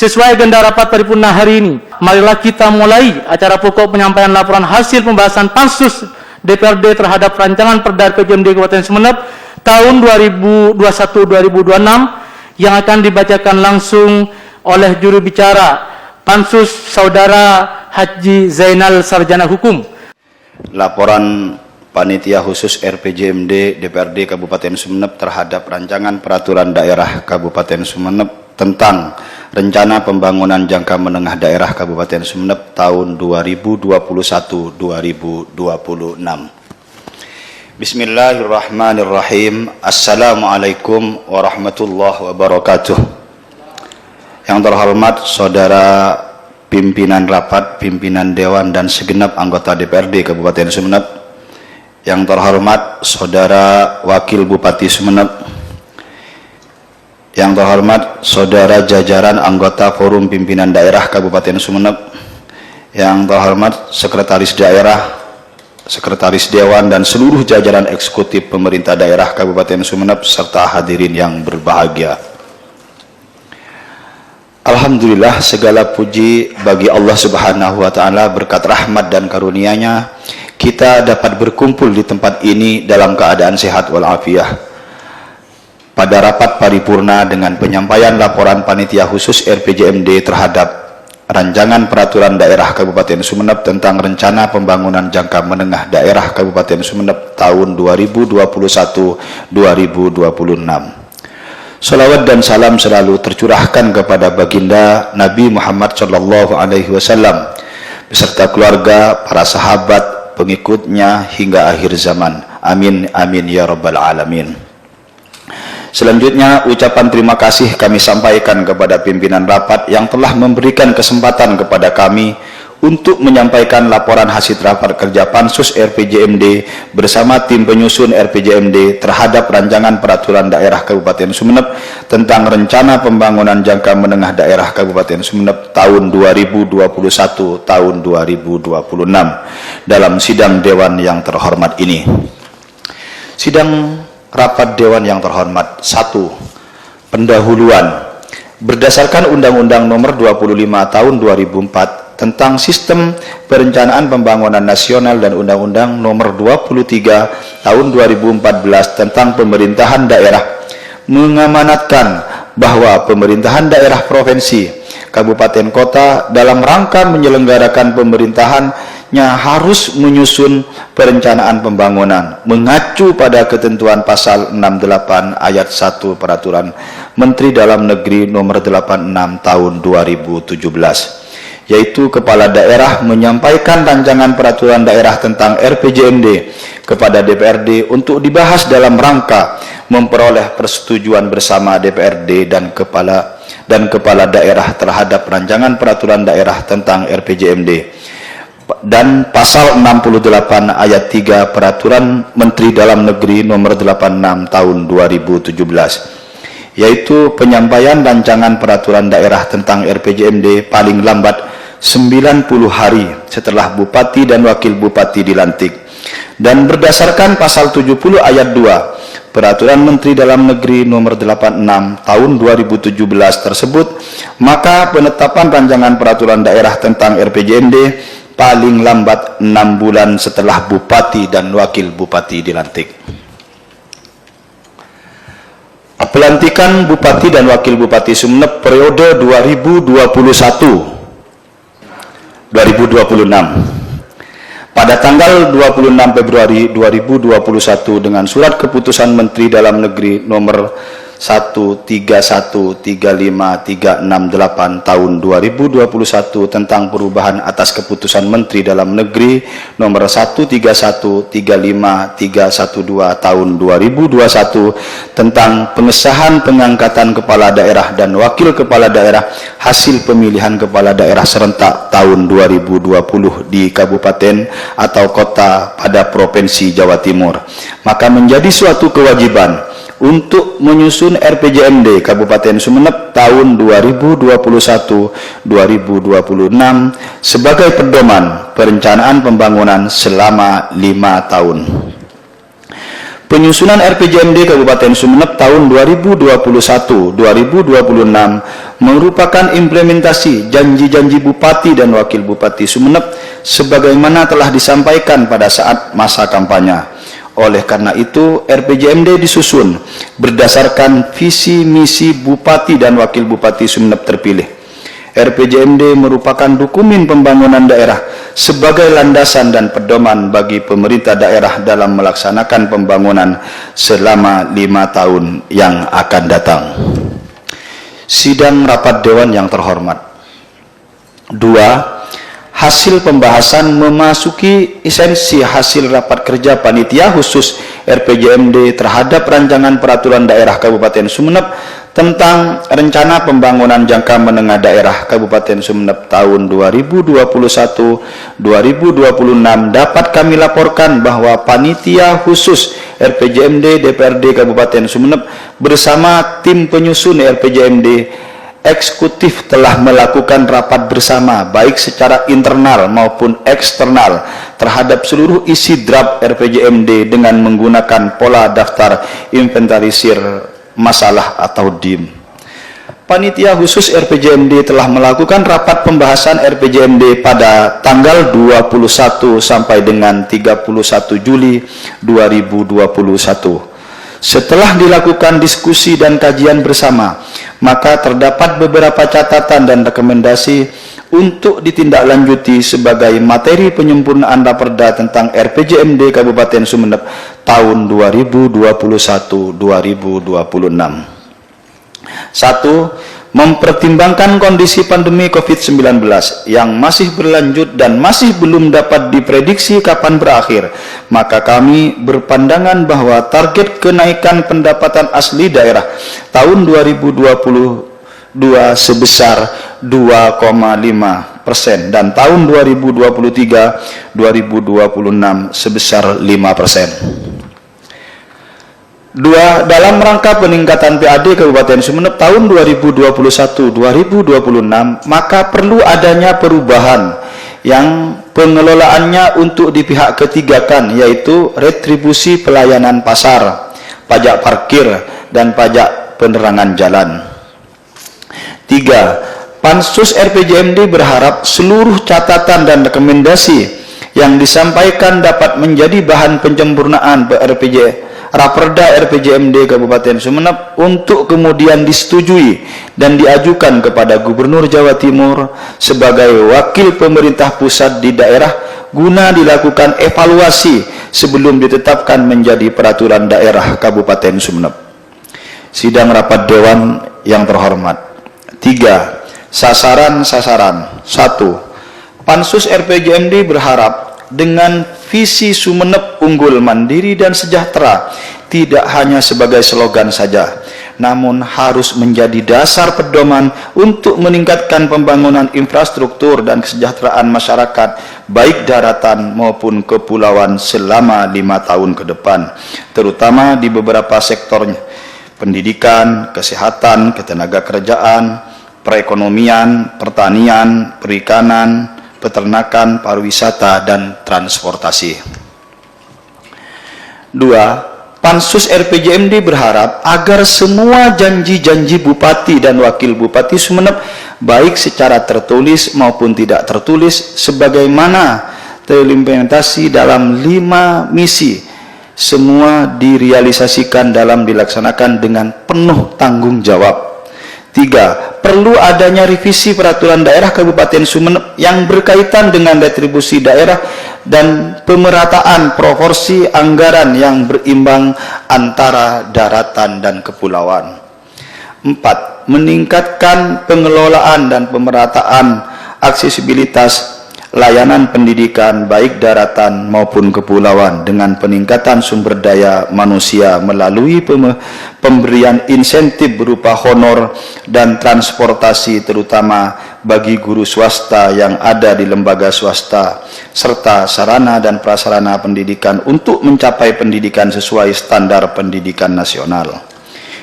Sesuai agenda rapat paripurna hari ini, marilah kita mulai acara pokok penyampaian laporan hasil pembahasan Pansus DPRD terhadap rancangan Perda RPJMD Kabupaten Sumeneb tahun 2021-2026 yang akan dibacakan langsung oleh juru bicara Pansus Saudara Haji Zainal Sarjana Hukum. Laporan Panitia Khusus RPJMD DPRD Kabupaten Sumeneb terhadap rancangan peraturan daerah Kabupaten Sumeneb tentang Rencana Pembangunan Jangka Menengah Daerah Kabupaten Sumeneb tahun 2021-2026. Bismillahirrahmanirrahim. Assalamualaikum warahmatullahi wabarakatuh. Yang terhormat Saudara Pimpinan Rapat, Pimpinan Dewan dan segenap anggota DPRD Kabupaten Sumeneb. Yang terhormat Saudara Wakil Bupati Sumeneb. Yang terhormat Saudara jajaran anggota Forum Pimpinan Daerah Kabupaten Sumeneb. Yang terhormat Sekretaris Daerah, Sekretaris Dewan dan seluruh jajaran eksekutif pemerintah daerah Kabupaten Sumeneb serta hadirin yang berbahagia. Alhamdulillah, segala puji bagi Allah Subhanahu wa taala. Berkat rahmat dan karunia-Nya kita dapat berkumpul di tempat ini dalam keadaan sehat walafiat. Pada rapat paripurna dengan penyampaian laporan Panitia Khusus RPJMD terhadap Rancangan Peraturan Daerah Kabupaten Sumeneb tentang Rencana Pembangunan Jangka Menengah Daerah Kabupaten Sumeneb tahun 2021-2026. Salawat dan salam selalu tercurahkan kepada baginda Nabi Muhammad SAW beserta keluarga, para sahabat, pengikutnya hingga akhir zaman. Amin, amin ya rabbal alamin. Selanjutnya, ucapan terima kasih kami sampaikan kepada pimpinan rapat yang telah memberikan kesempatan kepada kami untuk menyampaikan laporan hasil rapat kerja Pansus RPJMD bersama tim penyusun RPJMD terhadap Rancangan Peraturan Daerah Kabupaten Sumeneb tentang Rencana Pembangunan Jangka Menengah Daerah Kabupaten Sumeneb tahun 2021 tahun 2026 dalam sidang Dewan yang terhormat ini. Sidang Rapat Dewan yang terhormat. 1. Pendahuluan. Berdasarkan Undang-Undang Nomor 25 Tahun 2004 tentang Sistem Perencanaan Pembangunan Nasional dan Undang-Undang Nomor 23 Tahun 2014 tentang Pemerintahan Daerah mengamanatkan bahwa pemerintahan daerah provinsi, kabupaten, kota dalam rangka menyelenggarakan pemerintahannya harus menyusun perencanaan pembangunan mengacu pada ketentuan pasal 68 ayat 1 Peraturan Menteri Dalam Negeri Nomor 86 Tahun 2017, yaitu kepala daerah menyampaikan rancangan peraturan daerah tentang RPJMD kepada DPRD untuk dibahas dalam rangka memperoleh persetujuan bersama DPRD dan kepala daerah terhadap rancangan peraturan daerah tentang RPJMD dan pasal 68 ayat 3 Peraturan Menteri Dalam Negeri Nomor 86 Tahun 2017, yaitu penyampaian rancangan peraturan daerah tentang RPJMD paling lambat 90 hari setelah Bupati dan Wakil Bupati dilantik. Dan berdasarkan pasal 70 ayat 2 Peraturan Menteri Dalam Negeri Nomor 86 Tahun 2017 tersebut, maka penetapan rancangan peraturan daerah tentang RPJMD paling lambat 6 bulan setelah Bupati dan Wakil Bupati dilantik. Pelantikan Bupati dan Wakil Bupati Sumeneb periode 2021-2026. Pada tanggal 26 Februari 2021 dengan surat keputusan Menteri Dalam Negeri nomor 13135368 tahun 2021 tentang perubahan atas keputusan Menteri Dalam Negeri nomor 13135312 tahun 2021 tentang pengesahan pengangkatan kepala daerah dan wakil kepala daerah hasil pemilihan kepala daerah serentak tahun 2020 di kabupaten atau kota pada Provinsi Jawa Timur, maka menjadi suatu kewajiban untuk menyusun RPJMD Kabupaten Sumeneb tahun 2021-2026 sebagai pedoman perencanaan pembangunan selama 5 tahun. Penyusunan RPJMD Kabupaten Sumeneb tahun 2021-2026 merupakan implementasi janji-janji Bupati dan Wakil Bupati Sumeneb sebagaimana telah disampaikan pada saat masa kampanye. Oleh karena itu, RPJMD disusun berdasarkan visi misi Bupati dan Wakil Bupati Sumeneb terpilih. RPJMD merupakan dokumen pembangunan daerah sebagai landasan dan pedoman bagi pemerintah daerah dalam melaksanakan pembangunan selama 5 tahun yang akan datang. Sidang rapat Dewan yang terhormat. 2. Hasil pembahasan memasuki esensi hasil rapat kerja panitia khusus RPJMD terhadap rancangan peraturan daerah Kabupaten Sumeneb tentang rencana pembangunan jangka menengah daerah Kabupaten Sumeneb tahun 2021-2026 dapat kami laporkan bahwa panitia khusus RPJMD DPRD Kabupaten Sumeneb bersama tim penyusun RPJMD eksekutif telah melakukan rapat bersama baik secara internal maupun eksternal terhadap seluruh isi draft RPJMD dengan menggunakan pola daftar inventarisir masalah atau DIM. Panitia khusus RPJMD telah melakukan rapat pembahasan RPJMD pada tanggal 21 sampai dengan 31 Juli 2021. Setelah dilakukan diskusi dan kajian bersama, maka terdapat beberapa catatan dan rekomendasi untuk ditindaklanjuti sebagai materi penyempurnaan Raperda tentang RPJMD Kabupaten Sumeneb tahun 2021-2026. 1. Mempertimbangkan kondisi pandemi COVID-19 yang masih berlanjut dan masih belum dapat diprediksi kapan berakhir, maka kami berpandangan bahwa target kenaikan pendapatan asli daerah tahun 2022 sebesar 2,5% dan tahun 2023-2026 sebesar 5%. 2. Dalam rangka peningkatan PAD Kabupaten Sumeneb tahun 2021-2026, maka perlu adanya perubahan yang pengelolaannya untuk di pihak ketiga yaitu retribusi pelayanan pasar, pajak parkir, dan pajak penerangan jalan. 3. Pansus RPJMD berharap seluruh catatan dan rekomendasi yang disampaikan dapat menjadi bahan penyempurnaan Raperda RPJMD Kabupaten Sumeneb untuk kemudian disetujui dan diajukan kepada Gubernur Jawa Timur sebagai wakil pemerintah pusat di daerah guna dilakukan evaluasi sebelum ditetapkan menjadi peraturan daerah Kabupaten Sumeneb. Sidang rapat Dewan yang terhormat. 3. Sasaran-sasaran. 1. Pansus RPJMD berharap dengan visi Sumeneb unggul, mandiri, dan sejahtera tidak hanya sebagai slogan saja, namun harus menjadi dasar pedoman untuk meningkatkan pembangunan infrastruktur dan kesejahteraan masyarakat baik daratan maupun kepulauan selama 5 tahun ke depan, terutama di beberapa sektornya: pendidikan, kesehatan, ketenagakerjaan, perekonomian, pertanian, perikanan, peternakan, pariwisata, dan transportasi. 2. Pansus RPJMD berharap agar semua janji-janji Bupati dan Wakil Bupati Sumeneb baik secara tertulis maupun tidak tertulis sebagaimana terimplementasi dalam 5 misi semua direalisasikan dalam dilaksanakan dengan penuh tanggung jawab. 3. Perlu adanya revisi peraturan daerah Kabupaten Sumeneb yang berkaitan dengan retribusi daerah dan pemerataan proporsi anggaran yang berimbang antara daratan dan kepulauan. 4. Meningkatkan pengelolaan dan pemerataan aksesibilitas layanan pendidikan baik daratan maupun kepulauan dengan peningkatan sumber daya manusia melalui pemberian insentif berupa honor dan transportasi terutama bagi guru swasta yang ada di lembaga swasta serta sarana dan prasarana pendidikan untuk mencapai pendidikan sesuai standar pendidikan nasional.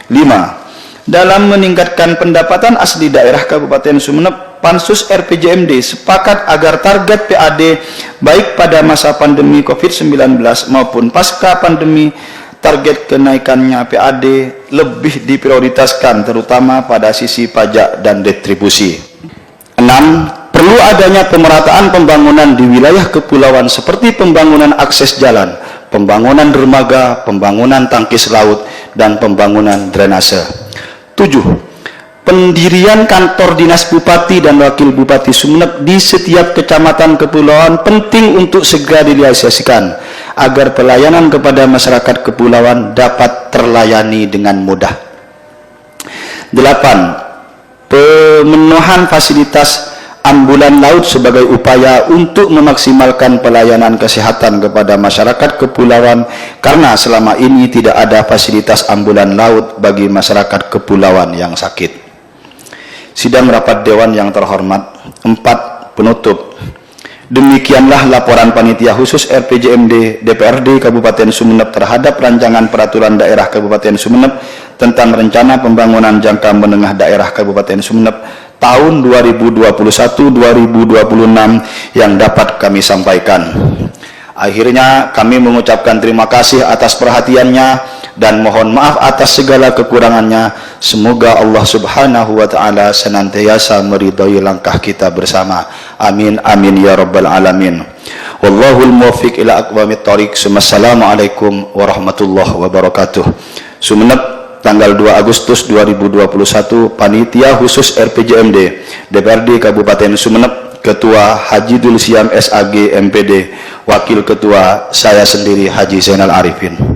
5. Dalam meningkatkan pendapatan asli daerah Kabupaten Sumeneb, Pansus RPJMD sepakat agar target PAD baik pada masa pandemi COVID-19 maupun pasca pandemi target kenaikannya PAD lebih diprioritaskan terutama pada sisi pajak dan retribusi. 6. Perlu adanya pemerataan pembangunan di wilayah kepulauan seperti pembangunan akses jalan, pembangunan dermaga, pembangunan tangkis laut, dan pembangunan drainase. 7. Pendirian kantor dinas Bupati dan Wakil Bupati Sumeneb di setiap kecamatan kepulauan penting untuk segera direalisasikan agar pelayanan kepada masyarakat kepulauan dapat terlayani dengan mudah. 8. Pemenuhan fasilitas ambulan laut sebagai upaya untuk memaksimalkan pelayanan kesehatan kepada masyarakat kepulauan karena selama ini tidak ada fasilitas ambulan laut bagi masyarakat kepulauan yang sakit. Sidang rapat Dewan yang terhormat. 4. Penutup. Demikianlah laporan Panitia Khusus RPJMD DPRD Kabupaten Sumeneb terhadap rancangan peraturan daerah Kabupaten Sumeneb tentang rencana pembangunan jangka menengah daerah Kabupaten Sumeneb tahun 2021-2026 yang dapat kami sampaikan. Akhirnya kami mengucapkan terima kasih atas perhatiannya dan mohon maaf atas segala kekurangannya. Semoga Allah Subhanahu wa taala senantiasa meridhai langkah kita bersama. Amin amin ya rabbal alamin. Wallahul muwaffiq ila aqwamit thoriq. Wassalamualaikum warahmatullahi wabarakatuh. Sumeneb, tanggal 2 Agustus 2021, Panitia Khusus RPJMD DPRD Kabupaten Sumeneb, Ketua Haji Dul Siam SAG MPD, Wakil Ketua saya sendiri Haji Zainal Arifin.